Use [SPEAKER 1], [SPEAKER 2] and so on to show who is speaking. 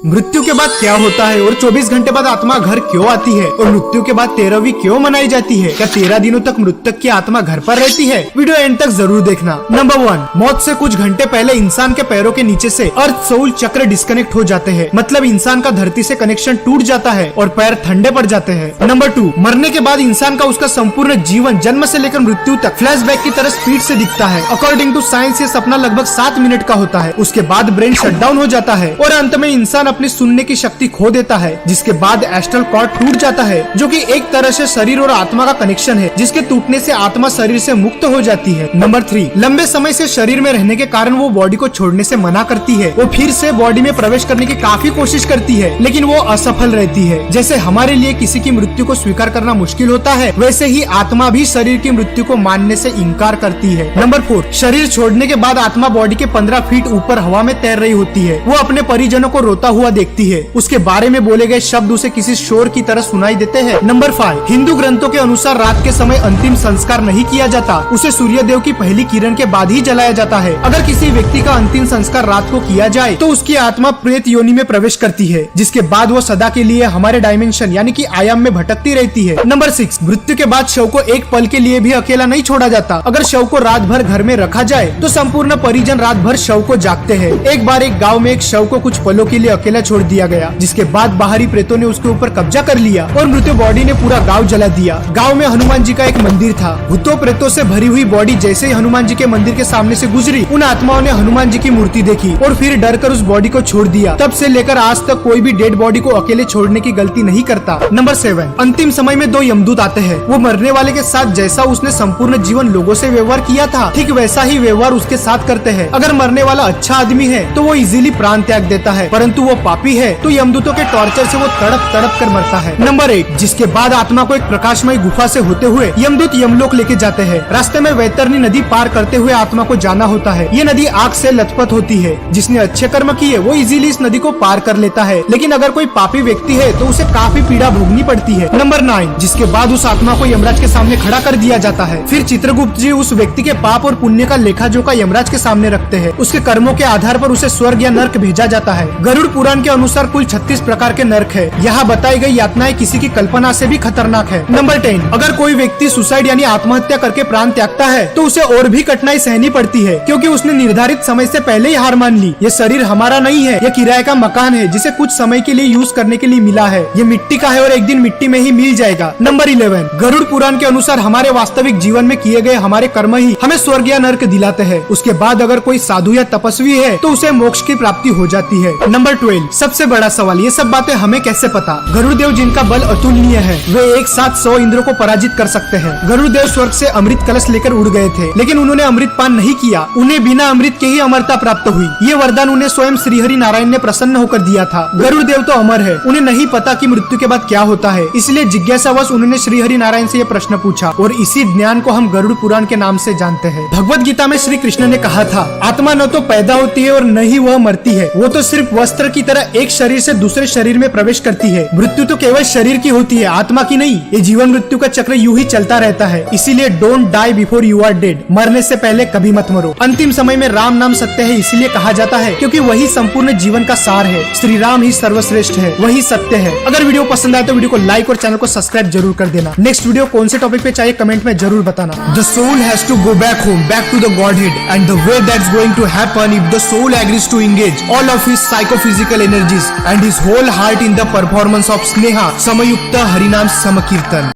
[SPEAKER 1] मृत्यु के बाद क्या होता है और 24 घंटे बाद आत्मा घर क्यों आती है और मृत्यु के बाद 13वीं क्यों मनाई जाती है? क्या 13 दिनों तक मृतक की आत्मा घर पर रहती है? वीडियो एंड तक जरूर देखना। नंबर 1, मौत से कुछ घंटे पहले इंसान के पैरों के नीचे से अर्थ सोल चक्र डिस्कनेक्ट हो जाते हैं, मतलब इंसान का धरती से कनेक्शन टूट जाता है और पैर ठंडे पड़ जाते हैं। नंबर 2, मरने के बाद इंसान का उसका संपूर्ण जीवन जन्म से लेकर मृत्यु तक फ्लैशबैक की तरह स्पीड से दिखता है। अकॉर्डिंग टू साइंस ये सपना लगभग 7 मिनट का होता है। उसके बाद ब्रेन शटडाउन हो जाता है और अंत में इंसान अपनी सुनने की शक्ति खो देता है, जिसके बाद एस्ट्रल कॉर्ड टूट जाता है, जो कि एक तरह से शरीर और आत्मा का कनेक्शन है, जिसके टूटने से आत्मा शरीर से मुक्त हो जाती है। नंबर 3, लंबे समय से शरीर में रहने के कारण वो बॉडी को छोड़ने से मना करती है। वो फिर से बॉडी में प्रवेश करने की काफी कोशिश करती है, लेकिन वो असफल रहती है। जैसे हमारे लिए किसी की मृत्यु को स्वीकार करना मुश्किल होता है, वैसे ही आत्मा भी शरीर की मृत्यु को मानने से इनकार करती है। नंबर 4, शरीर छोड़ने के बाद आत्मा बॉडी के 15 फीट ऊपर हवा में तैर रही होती है। वो अपने परिजनों को रोता हुआ देखती है। उसके बारे में बोले गए शब्द उसे किसी शोर की तरह सुनाई देते हैं। नंबर 5, हिंदू ग्रंथों के अनुसार रात के समय अंतिम संस्कार नहीं किया जाता, उसे सूर्य देव की पहली किरण के बाद ही जलाया जाता है। अगर किसी व्यक्ति का अंतिम संस्कार रात को किया जाए तो उसकी आत्मा प्रेत योनि में प्रवेश करती है, जिसके बाद वो सदा के लिए हमारे डायमेंशन यानी कि आयाम में भटकती रहती है। नंबर 6, मृत्यु के बाद शव को एक पल के लिए भी अकेला नहीं छोड़ा जाता। अगर शव को रात भर घर में रखा जाए तो संपूर्ण परिजन रात भर शव को जागते हैं। एक बार एक गाँव में एक शव को कुछ पलों के लिए अकेला छोड़ दिया गया, जिसके बाद बाहरी प्रेतों ने उसके ऊपर कब्जा कर लिया और मृत बॉडी ने पूरा गांव जला दिया। गांव में हनुमान जी का एक मंदिर था। भूतों प्रेतों से भरी हुई बॉडी जैसे ही हनुमान जी के मंदिर के सामने से गुजरी, उन आत्माओं ने हनुमान जी की मूर्ति देखी और फिर डरकर उस बॉडी को छोड़ दिया। तब से लेकर आज तक कोई भी डेड बॉडी को अकेले छोड़ने की गलती नहीं करता। नंबर 7, अंतिम समय में 2 यमदूत आते हैं। वो मरने वाले के साथ जैसा उसने संपूर्ण जीवन लोगों से व्यवहार किया था, ठीक वैसा ही व्यवहार उसके साथ करते हैं। अगर मरने वाला अच्छा आदमी है तो वो इजीली प्राण त्याग देता है, परंतु वो पापी है तो यमदूतों के टॉर्चर से वो तड़प तड़प कर मरता है। नंबर 8, जिसके बाद आत्मा को एक प्रकाशमय गुफा से होते हुए यमदूत यमलोक लेके जाते हैं। रास्ते में वैतरणी नदी पार करते हुए आत्मा को जाना होता है। ये नदी आग से लथपथ होती है। जिसने अच्छे कर्म किए वो इजीली इस नदी को पार कर लेता है, लेकिन अगर कोई पापी व्यक्ति है तो उसे काफी पीड़ा भोगनी पड़ती है। नंबर 9, जिसके बाद उस आत्मा को यमराज के सामने खड़ा कर दिया जाता है। फिर चित्रगुप्त जी उस व्यक्ति के पाप और पुण्य का लेखा जोखा यमराज के सामने रखते हैं। उसके कर्मों के आधार पर उसे स्वर्ग या नर्क भेजा जाता है। गरुड़ पुराण के अनुसार कुल 36 प्रकार के नर्क है। यहाँ बताई गई यातनाएं किसी की कल्पना से भी खतरनाक है। नंबर 10, अगर कोई व्यक्ति सुसाइड यानी आत्महत्या करके प्राण त्यागता है तो उसे और भी कठिनाई सहनी पड़ती है, क्योंकि उसने निर्धारित समय से पहले ही हार मान ली। ये शरीर हमारा नहीं है, ये किराए का मकान है जिसे कुछ समय के लिए यूज करने के लिए मिला है। ये मिट्टी का है और एक दिन मिट्टी में ही मिल जाएगा। नंबर 11, गरुड़ पुराण के अनुसार हमारे वास्तविक जीवन में किए गए हमारे कर्म ही हमें स्वर्ग या नर्क दिलाते हैं। उसके बाद अगर कोई साधु या तपस्वी है तो उसे मोक्ष की प्राप्ति हो जाती है। नंबर 12, सबसे बड़ा सवाल, ये सब बातें हमें कैसे पता? गरुड़ देव जिनका बल अतुलनीय है, वे एक साथ 100 इंद्रों को पराजित कर सकते हैं। गरुड़ देव स्वर्ग से अमृत कलश लेकर उड़ गए थे, लेकिन उन्होंने अमृत पान नहीं किया। उन्हें बिना अमृत के ही अमरता प्राप्त हुई। ये वरदान उन्हें स्वयं श्रीहरि नारायण ने प्रसन्न होकर दिया था। गरुड़ देव तो अमर है, उन्हें नहीं पता कि मृत्यु के बाद क्या होता है, इसलिए जिज्ञासावश उन्होंने श्रीहरि नारायण से यह प्रश्न पूछा और इसी ज्ञान को हम गरुड़ पुराण के नाम से जानते हैं। भगवत गीता में श्री कृष्ण ने कहा था, आत्मा न तो पैदा होती है और न ही वह मरती है, वो तो सिर्फ वस्त्र की तरह एक शरीर से दूसरे शरीर में प्रवेश करती है। मृत्यु तो केवल शरीर की होती है, आत्मा की नहीं। ये जीवन मृत्यु का चक्र यूं ही चलता रहता है, इसीलिए don't die before you are dead, मरने से पहले कभी मत मरो। अंतिम समय में राम नाम सत्य है इसीलिए कहा जाता है, क्योंकि वही संपूर्ण जीवन का सार है। श्री राम ही सर्वश्रेष्ठ है, वही सत्य है। अगर वीडियो पसंद आए तो वीडियो को लाइक और चैनल को सब्सक्राइब जरूर कर देना। नेक्स्ट वीडियो कौन से टॉपिक पे चाहिए कमेंट में जरूर बताना। The soul has to go back home, back to the godhead, and the way that's going to happen if the soul agrees to engage all of his psychophysical energies and his whole heart in the performance of Sneha Samayukta Harinam Samakirtan.